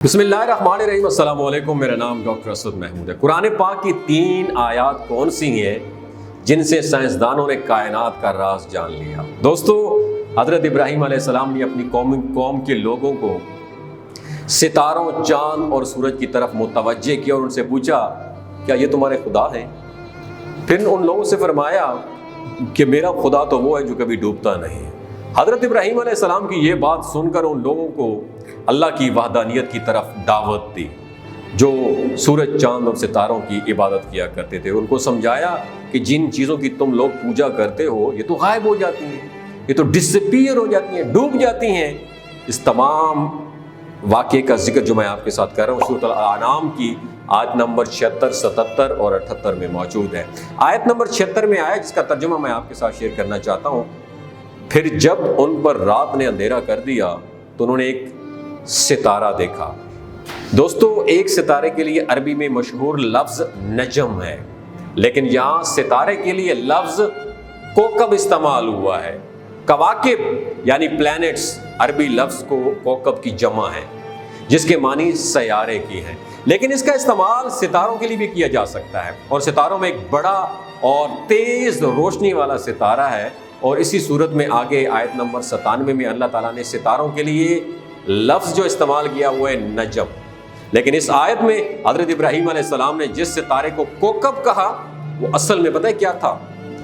बिस्मिल्लाहिर्रहमानिर्रहीम। अस्सलाम वालेकुम। मेरा नाम डॉक्टर असद महमूद है। कुरान पाक की 3 आयत कौन सी हैं जिनसे साइंसदानों ने कायनात का राज जान लिया? दोस्तों, हज़रत इब्राहीम अलैहिस्सलाम ने अपनी कौम के लोगों को सितारों, चाँद और सूरज की तरफ मुतवज्जे किया और उनसे पूछा, क्या ये तुम्हारे खुदा हैं? फिर उन लोगों से फरमाया कि मेरा खुदा तो वो है जो कभी डूबता नहीं। हज़रत इब्राहीम अलैहिस्सलाम की ये बात सुनकर उन लोगों को अल्लाह की वहदानियत की तरफ दावत दी, जो सूरज, चांद और सितारों की इबादत किया करते थे। उनको समझाया कि जिन चीज़ों की तुम लोग पूजा करते हो ये तो गायब हो जाती हैं, ये तो डिसअपीयर हो जाती हैं, डूब जाती हैं। इस तमाम वाक़े का जिक्र जो मैं आपके साथ कर रहा हूँ सूरह अल-अनाम की आयत नंबर 76, 77 और 78 में मौजूद है। आयत नंबर 76 में आया, जिसका तर्जुमा मैं आपके साथ शेयर करना चाहता हूँ। फिर जब उन पर रात ने अंधेरा कर दिया तो उन्होंने एक सितारा देखा। दोस्तों, एक सितारे के लिए अरबी में मशहूर लफ्ज़ नजम है, लेकिन यहाँ सितारे के लिए लफ्ज़ कोकब इस्तेमाल हुआ है। कवाकिब यानी प्लैनेट्स अरबी लफ्ज़ को कोकब की जमा है, जिसके मानी सयारे की है, लेकिन इसका इस्तेमाल सितारों के लिए भी किया जा सकता है। और सितारों में एक बड़ा और तेज़ रोशनी वाला सितारा है। और इसी सूरत में आगे आयत नंबर 97 में अल्लाह ताला ने सितारों के लिए लफ्ज़ जो इस्तेमाल किया हुआ है नजम। लेकिन इस आयत में हज़रत इब्राहीम अलैहिस्सलाम ने जिस सितारे को कोकब कहा वो असल में पता है क्या था?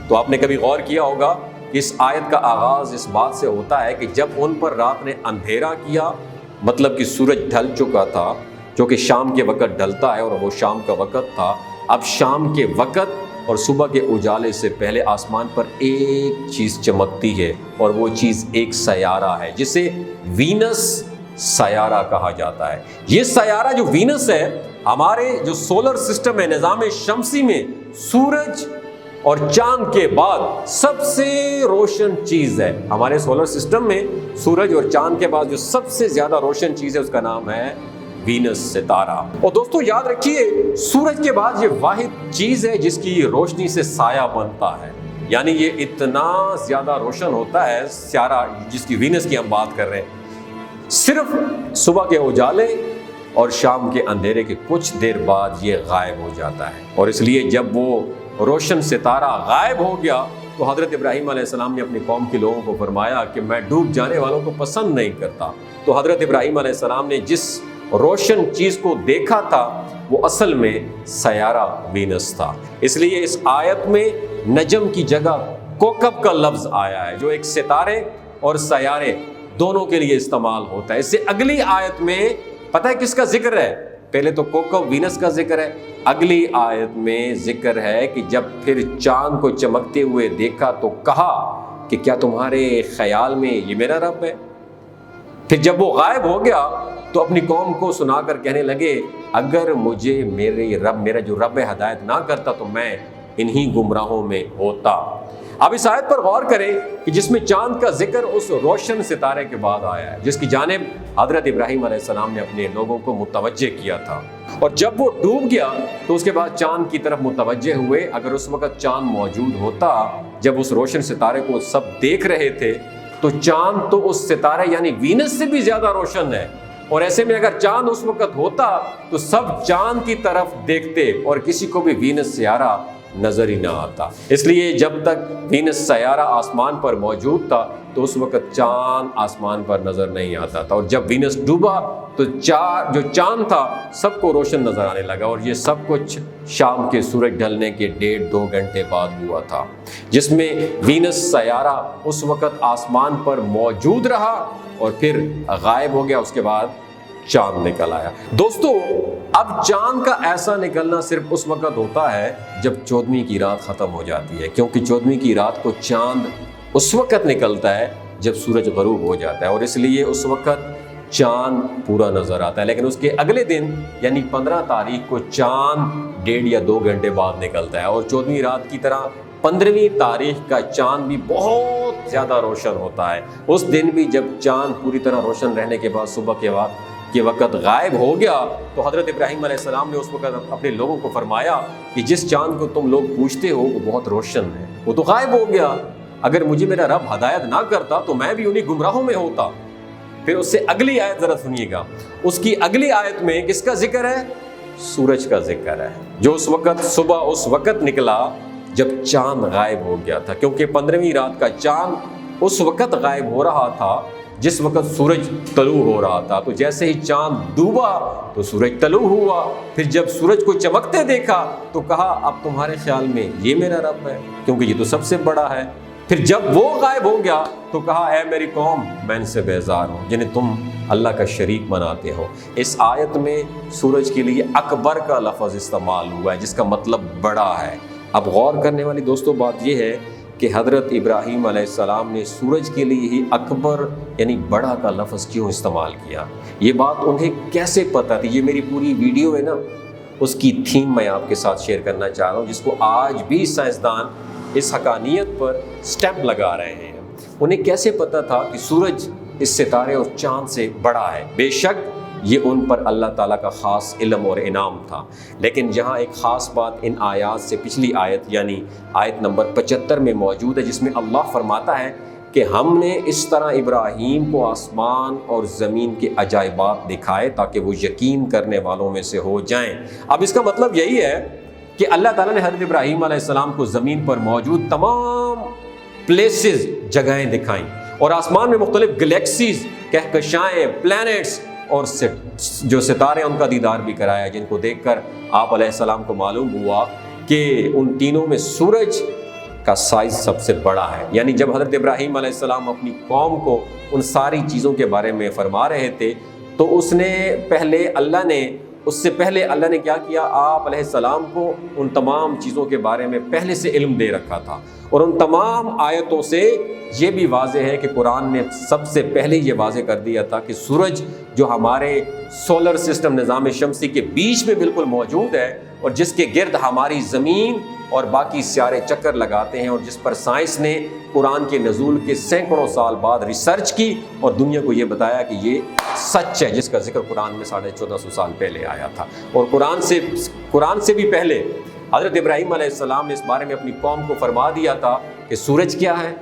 तो आपने कभी गौर किया होगा कि इस आयत का आगाज़ इस बात से होता है कि जब उन पर रात ने अंधेरा किया, मतलब कि सूरज ढल चुका था, जो कि शाम के वक़्त ढलता है और वो शाम का वक़्त था। अब शाम के वक़्त और सुबह के उजाले से पहले आसमान पर एक चीज़ चमकती है, और वो चीज़ एक सयारा है, जिसे वीनस सयारा कहा जाता है। ये सयारा जो वीनस है, हमारे जो सोलर सिस्टम है, निज़ाम शमसी में सूरज और चांद के बाद सबसे रोशन चीज़ है। हमारे सोलर सिस्टम में सूरज और चांद के बाद जो सबसे ज़्यादा रोशन चीज़ है उसका नाम है वीनस, सितारा। और दोस्तों याद रखिए, सूरज के बाद ये वाहिद चीज़ है जिसकी रोशनी से साया बनता है, यानी ये इतना ज़्यादा रोशन होता है सितारा, जिसकी वीनस की हम बात कर रहे हैं। सिर्फ सुबह के उजाले और शाम के अंधेरे के कुछ देर बाद ये गायब हो जाता है। और इसलिए जब वो रोशन सितारा गायब हो गया तो हज़रत इब्राहीम अलैहिस्सलाम ने अपनी कौम के लोगों को फरमाया कि मैं डूब जाने वालों को पसंद नहीं करता। तो हज़रत इब्राहीम अलैहिस्सलाम ने जिस रोशन चीज़ को देखा था वो असल में सयारा वीनस था। इसलिए इस आयत में नजम की जगह कोकब का लफ्ज़ आया है, जो एक सितारे और सयारे दोनों के लिए इस्तेमाल होता है। इससे अगली आयत में पता है किसका जिक्र है? पहले तो कोकब वीनस का जिक्र है, अगली आयत में जिक्र है कि जब फिर चांद को चमकते हुए देखा तो कहा कि क्या तुम्हारे ख्याल में ये मेरा रब है? फिर जब वो गायब हो गया तो अपनी कौम को सुनाकर कहने लगे, अगर मुझे मेरा जो रब हिदायत ना करता तो मैं इन्हीं गुमराहों में होता। अब इस आयत पर गौर करें कि जिसमें चांद का जिक्र उस रोशन सितारे के बाद आया है, जिसकी जानिब हज़रत इब्राहीम अलैहिस्सलाम ने अपने लोगों को मुतवज्जे किया था। और जब वो डूब गया तो उसके बाद चांद की तरफ मुतवज्जे हुए। अगर उस वक़्त चांद मौजूद होता, जब उस रोशन सितारे को सब देख रहे थे, तो चांद तो उस सितारे यानी वीनस से भी ज़्यादा रोशन है। और ऐसे में अगर चांद उस वक़्त होता तो सब चांद की तरफ देखते और किसी को भी वीनस सयारा नज़र ही ना आता। इसलिए जब तक वीनस सयारा आसमान पर मौजूद था तो उस वक़्त चांद आसमान पर नज़र नहीं आता था। और जब वीनस डूबा तो जो चांद था सबको रोशन नज़र आने लगा। और ये सब कुछ शाम के सूरज ढलने के 1.5-2 घंटे बाद हुआ था, जिसमें वीनस सयारा उस वक़्त आसमान पर मौजूद रहा और फिर गायब हो गया। उसके बाद चांद निकल आया। दोस्तों, अब चांद का ऐसा निकलना सिर्फ उस वक़्त होता है जब 14वीं की रात ख़त्म हो जाती है, क्योंकि 14वीं की रात को चांद उस वक़्त निकलता है जब सूरज ग़रूब हो जाता है, और इसलिए उस वक़्त चांद पूरा नज़र आता है। लेकिन उसके अगले दिन यानी 15 तारीख को चांद 1.5 या 2 घंटे बाद निकलता है। और 14वीं रात की तरह 15वीं तारीख का चांद भी बहुत ज़्यादा रोशन होता है। उस दिन भी जब चांद पूरी तरह रोशन रहने के बाद सुबह के वक़्त गायब हो गया तो हज़रत इब्राहीम अलैहिस्सलाम ने उस वक़्त अपने लोगों को फरमाया कि जिस चांद को तुम लोग पूछते हो वो बहुत रोशन है, वो तो गायब हो गया। अगर मुझे मेरा रब हिदायत ना करता तो मैं भी उन्हीं गुमराहों में होता। پھر اس سے اگلی آیت ذرا سنیے گا، اس کی اگلی آیت میں کس کا ذکر ہے؟ سورج کا ذکر ہے، جو اس وقت صبح اس وقت نکلا جب چاند غائب ہو گیا تھا، کیونکہ 15ویں رات کا چاند اس وقت غائب ہو رہا تھا جس وقت سورج طلوع ہو رہا تھا۔ تو جیسے ہی چاند ڈوبا تو سورج طلوع ہوا، پھر جب سورج کو چمکتے دیکھا تو کہا اب تمہارے خیال میں یہ میرا رب ہے، کیونکہ یہ تو سب سے بڑا ہے۔ پھر جب وہ غائب ہو گیا تو کہا اے میری قوم، میں ان سے بیزار ہوں جنہیں تم اللہ کا شریک بناتے ہو۔ اس آیت میں سورج کے لیے اکبر کا لفظ استعمال ہوا ہے، جس کا مطلب بڑا ہے۔ اب غور کرنے والی دوستو بات یہ ہے کہ حضرت ابراہیم علیہ السلام نے سورج کے لیے ہی اکبر یعنی بڑا کا لفظ کیوں استعمال کیا؟ یہ بات انہیں کیسے پتہ تھی؟ یہ میری پوری ویڈیو ہے نا، اس کی تھیم میں آپ کے ساتھ شیئر کرنا چاہ رہا ہوں، جس کو آج بھی سائنسدان اس حقانیت پر سٹیمپ لگا رہے ہیں۔ انہیں کیسے پتہ تھا کہ سورج اس ستارے اور چاند سے بڑا ہے؟ بے شک یہ ان پر اللہ تعالیٰ کا خاص علم اور انعام تھا، لیکن جہاں ایک خاص بات ان آیات سے پچھلی آیت یعنی آیت نمبر 75 میں موجود ہے، جس میں اللہ فرماتا ہے کہ ہم نے اس طرح ابراہیم کو آسمان اور زمین کے عجائبات دکھائے تاکہ وہ یقین کرنے والوں میں سے ہو جائیں۔ اب اس کا مطلب یہی ہے کہ اللہ تعالیٰ نے حضرت ابراہیم علیہ السلام کو زمین پر موجود تمام پلیسز، جگہیں دکھائیں، اور آسمان میں مختلف گلیکسیز، کہکشائیں، پلانٹس اور جو ستارے ان کا دیدار بھی کرایا، جن کو دیکھ کر آپ علیہ السلام کو معلوم ہوا کہ ان تینوں میں سورج کا سائز سب سے بڑا ہے۔ یعنی جب حضرت ابراہیم علیہ السلام اپنی قوم کو ان ساری چیزوں کے بارے میں فرما رہے تھے تو اس سے پہلے اللہ نے کیا کیا؟ آپ علیہ السلام کو ان تمام چیزوں کے بارے میں پہلے سے علم دے رکھا تھا، اور ان تمام آیتوں سے یہ بھی واضح ہے کہ قرآن نے سب سے پہلے یہ واضح کر دیا تھا کہ سورج جو ہمارے سولر سسٹم نظام شمسی کے بیچ میں بالکل موجود ہے، اور جس کے گرد ہماری زمین اور باقی سیارے چکر لگاتے ہیں، اور جس پر سائنس نے قرآن کے نزول کے سینکڑوں سال بعد ریسرچ کی اور دنیا کو یہ بتایا کہ یہ سچ ہے، جس کا ذکر قرآن میں 1450 سال پہلے آیا تھا۔ اور قرآن سے بھی پہلے حضرت ابراہیم علیہ السلام نے اس بارے میں اپنی قوم کو فرما دیا تھا کہ سورج کیا ہے،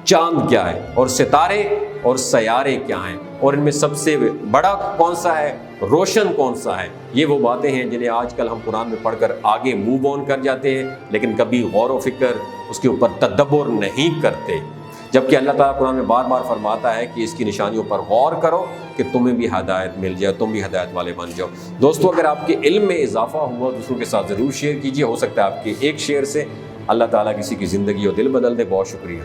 چاند کیا ہے، اور ستارے اور سیارے کیا ہیں، اور ان میں سب سے بڑا کون سا ہے، روشن کون سا ہے۔ یہ وہ باتیں ہیں جنہیں آج کل ہم قرآن میں پڑھ کر آگے موو آن کر جاتے ہیں، لیکن کبھی غور و فکر اس کے اوپر تدبر نہیں کرتے، جبکہ اللہ تعالیٰ قرآن میں بار بار فرماتا ہے کہ اس کی نشانیوں پر غور کرو کہ تمہیں بھی ہدایت مل جائے، تم بھی ہدایت والے بن جاؤ۔ دوستو، اگر آپ کے علم میں اضافہ ہوا دوسروں کے ساتھ ضرور شیئر کیجیے، ہو سکتا ہے آپ کے ایک شیئر سے اللہ تعالیٰ کسی کی زندگی اور دل بدل دے۔ بہت شکریہ۔